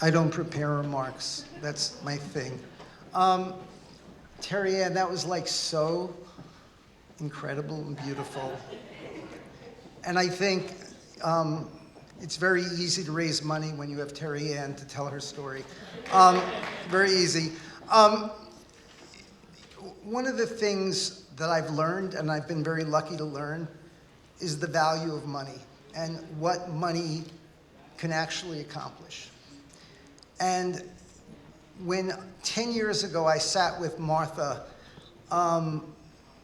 I don't prepare remarks. That's my thing. Terry Ann, that was like so incredible and beautiful. And I think it's very easy to raise money when you have Terry Ann to tell her story. Very easy. One of the things that I've learned, and I've been very lucky to learn, is the value of money and what money can actually accomplish. And when 10 years ago I sat with Martha,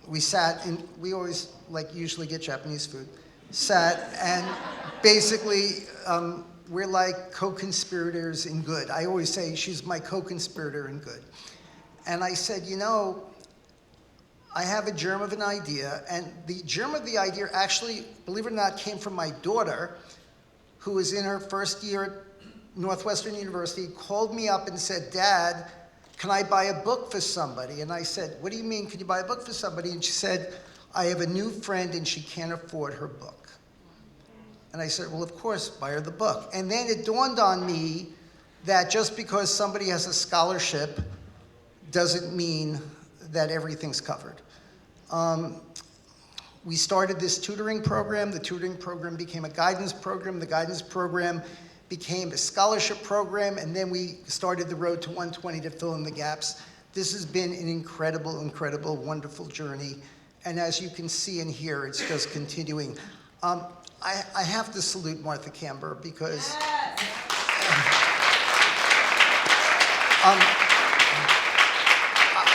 we sat and we always usually get Japanese food, sat and basically we're like co-conspirators in good. I always say she's my co-conspirator in good. And I said, you know, I have a germ of an idea, and the germ of the idea actually, believe it or not, came from my daughter, who was in her first year at Northwestern University, called me up and said, Dad, can I buy a book for somebody? And I said, what do you mean, can you buy a book for somebody? And she said, I have a new friend and she can't afford her book. And I said, well, of course, buy her the book. And then it dawned on me that just because somebody has a scholarship doesn't mean that everything's covered. We started this tutoring program. The tutoring program became a guidance program. The guidance program became a scholarship program, and then we started the Road to 120 to fill in the gaps. This has been an incredible, incredible, wonderful journey. And as you can see and hear, it's just continuing. I have to salute Martha Camber because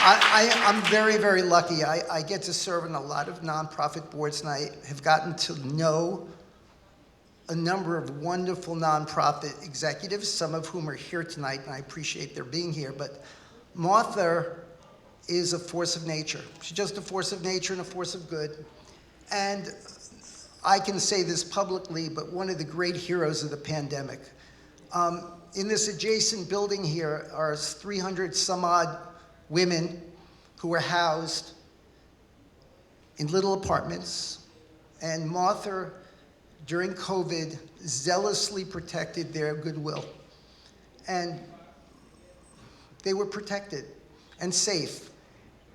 I'm very, very lucky. I get to serve in a lot of nonprofit boards, and I have gotten to know a number of wonderful nonprofit executives, some of whom are here tonight, and I appreciate their being here. But Martha is a force of nature. She's just a force of nature and a force of good. And I can say this publicly, but one of the great heroes of the pandemic. In this adjacent building here are 300 some odd women who were housed in little apartments, and Martha, during COVID, zealously protected their goodwill. And they were protected and safe.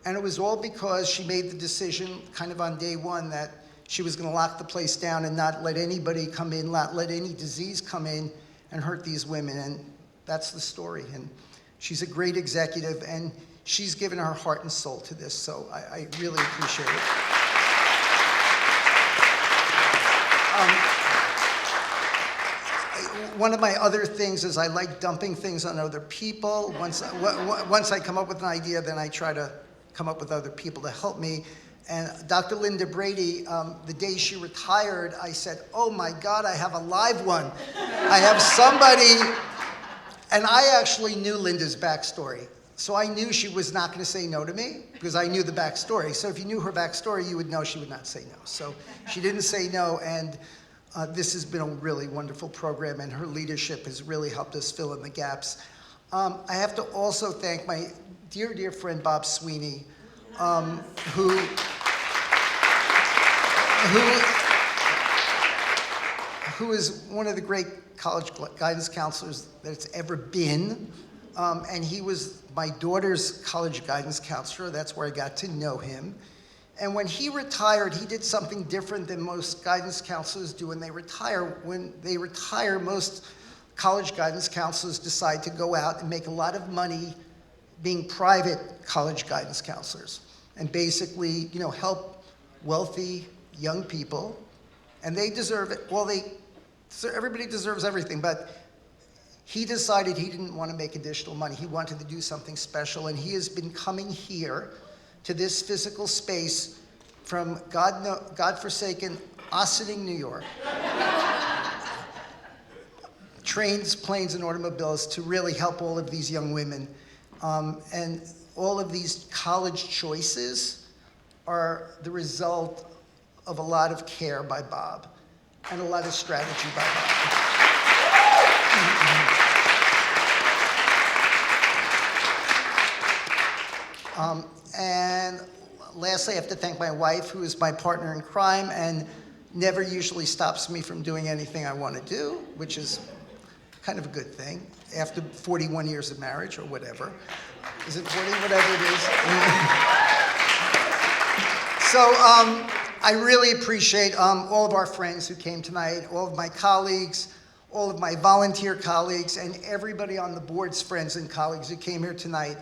And it was all because she made the decision kind of on day one that she was going to lock the place down and not let anybody come in, not let any disease come in and hurt these women. And that's the story. And she's a great executive, and she's given her heart and soul to this, so I really appreciate it. One of my other things is I like dumping things on other people. Once I come up with an idea, then I try to come up with other people to help me. And Dr. Linda Brady, the day she retired, I said, oh my God, I have a live one. I have somebody, and I actually knew Linda's backstory. So I knew she was not going to say no to me because I knew the backstory. So if you knew her backstory, you would know she would not say no. So she didn't say no, and this has been a really wonderful program, and her leadership has really helped us fill in the gaps. I have to also thank my dear, dear friend Bob Sweeney, who is one of the great college guidance counselors that's ever been. And he was my daughter's college guidance counselor. That's where I got to know him. And when he retired, he did something different than most guidance counselors do when they retire. When they retire, most college guidance counselors decide to go out and make a lot of money being private college guidance counselors and basically, help wealthy young people. And they deserve it. Well, everybody deserves everything, but he decided he didn't want to make additional money. He wanted to do something special, and he has been coming here to this physical space from God-forsaken Ossining, New York. Trains, planes, and automobiles to really help all of these young women. And all of these college choices are the result of a lot of care by Bob and a lot of strategy by Bob. And lastly, I have to thank my wife, who is my partner in crime and never usually stops me from doing anything I want to do, which is kind of a good thing, after 41 years of marriage or whatever. Is it 40? Whatever it is. So I really appreciate all of our friends who came tonight, all of my colleagues, all of my volunteer colleagues, and everybody on the board's friends and colleagues who came here tonight.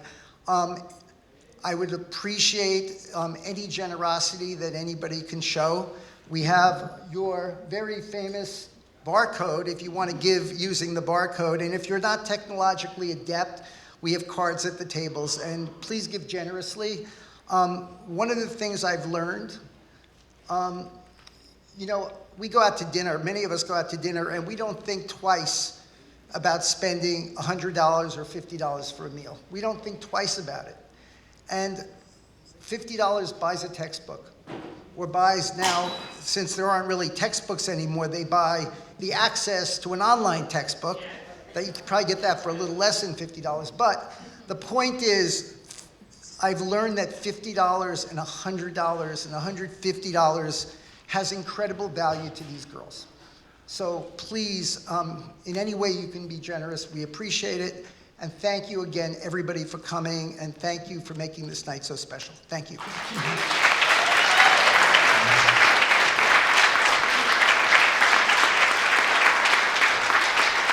I would appreciate any generosity that anybody can show. We have your very famous barcode if you want to give using the barcode. And if you're not technologically adept, we have cards at the tables. And please give generously. One of the things I've learned, you know, we go out to dinner, many of us go out to dinner, and we don't think twice about spending $100 or $50 for a meal. We don't think twice about it. And $50 buys a textbook, or buys now, since there aren't really textbooks anymore, they buy the access to an online textbook that you could probably get that for a little less than $50. But the point is, I've learned that $50 and $100 and $150 has incredible value to these girls. So please, in any way you can be generous, we appreciate it. And thank you again, everybody, for coming, and thank you for making this night so special. Thank you.